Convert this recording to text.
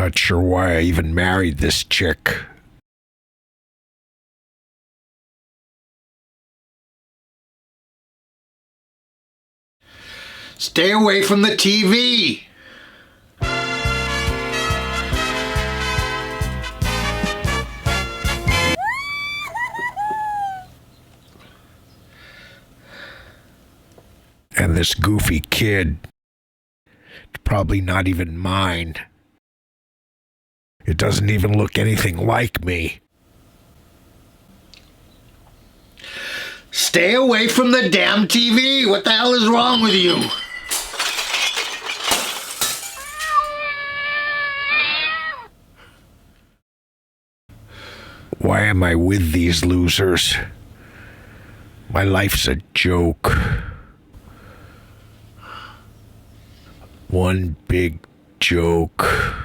Not sure why I even married this chick. Stay away from the TV! And this goofy kid, it's probably not even mine. It doesn't even look anything like me. Stay away from the damn TV! What the hell is wrong with you? Why am I with these losers? My life's a joke. One big joke.